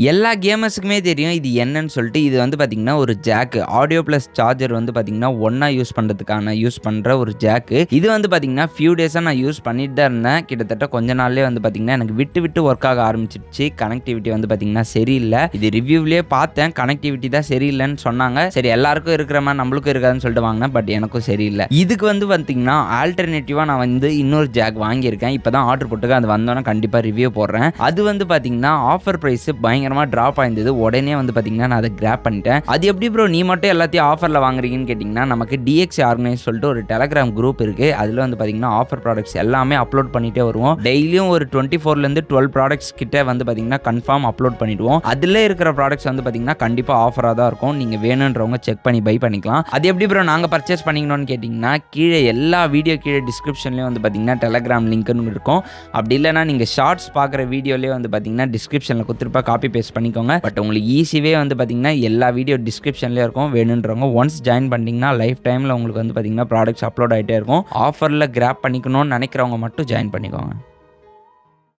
எல்லா கேமர்ஸுக்குமே தெரியும் இது என்னன்னு சொல்லிட்டு. இது வந்து பார்த்தீங்கன்னா ஒரு ஜாக்கு. ஆடியோ ப்ளஸ் சார்ஜர் வந்து பார்த்தீங்கன்னா ஒண்ணா யூஸ் பண்ற ஒரு ஜாக்கு. இது வந்து பார்த்தீங்கன்னா ஃபியூ டேஸா நான் யூஸ் பண்ணிட்டு தான் இருந்தேன். கிட்டத்தட்ட கொஞ்ச நாள்லயே வந்து பார்த்தீங்கன்னா எனக்கு விட்டு விட்டு ஒர்க் ஆக ஆரம்பிச்சிடுச்சு. கனெக்டிவிட்டி வந்து பார்த்தீங்கன்னா சரியில்ல. இது ரிவ்யூவிலேயே பார்த்தேன். கனெக்டிவிட்டி தான் சரியில்லைன்னு சொன்னாங்க. சரி எல்லாருக்கும் இருக்கிற மாதிரி நம்மளுக்கும் இருக்காதுன்னு சொல்லிட்டு வாங்கினேன். பட் எனக்கும் சரியில்லை. இதுக்கு வந்து பார்த்தீங்கன்னா ஆல்டர்னேட்டிவா நான் வந்து இன்னொரு ஜாக் வாங்கியிருக்கேன். இப்பதான் ஆர்டர் போட்டுருக்கேன். அது வந்தோன்னே கண்டிப்பா ரிவ்யூ போடுறேன். அது வந்து பார்த்தீங்கன்னா ஆஃபர் பிரைஸ் பயங்கரமா டிராப் ஆயிருந்தது. உடனே வந்து பார்த்தீங்கன்னா நான் அதை கிராப் பண்ணிட்டேன். அது எப்படி ப்ரோ நீ மட்டும் எல்லாத்தையும் ஆஃபர்ல வாங்குறீங்கன்னு கேட்டிங்கன்னா, நமக்கு டிஎக்ஸ் ஆர்கனைஸ் சொல்லிட்டு ஒரு டெலகிராம் குரூப் இருக்கு. அதில் வந்து பார்த்தீங்கன்னா ஆஃபர் ப்ராடக்ட்ஸ் எல்லாமே அப்லோட் பண்ணிட்டே வருவோம். டெய்லியும் ஒரு 24லேருந்து 12 ப்ராடக்ட்ஸ் கிட்ட வந்து பார்த்தீங்கன்னா கன்ஃபார்ம் அப்லோட் பண்ணிடுவோம். அதில் இருக்கிற ப்ராடக்ட்ஸ் வந்து பார்த்தீங்கன்னா கண்டிப்பாக ஆஃபராக தான் இருக்கும். நீங்கள் வேணுன்றவங்க செக் பண்ணி பை பண்ணிக்கலாம். அது எப்படி ப்ரோ நாங்கள் பர்ச்சேஸ் பண்ணிக்கணும்னு கேட்டிங்கன்னா, கீழே எல்லா வீடியோ கீழே டிஸ்கிரிப்ஷன்லேயும் வந்து பார்த்தீங்கன்னா டெலகிராம் லிங்க்னு இருக்கும். அப்படி இல்லைனா நீங்கள் ஷார்ட்ஸ் பார்க்குற வீடியோலேயே வந்து பார்த்தீங்கன்னா டிஸ்கிரிப்ஷனில் கொடுத்துருப்பா காப்பி பேஸ்ட் பண்ணிக்கோங்க. பட் உங்களுக்கு ஈஸியே வந்து பார்த்தீங்கன்னா எல்லா வீடியோ டிஸ்கிரிப்ஷன்லேயே இருக்கும். வேணுன்றவங்க ஒன்ஸ் ஜாயின் பண்ணிட்டீங்கன்னா லைஃப் டைமில் உங்களுக்கு வந்து பார்த்தீங்கன்னா ப்ராடக்ட்ஸ் அப்லோட் ஆகிட்டே இருக்கும். ஆஃபரில் கிராப் பண்ணிக்கணும்னு நினைக்கிறவங்க மட்டும் ஜாயின் பண்ணிக்கோங்க.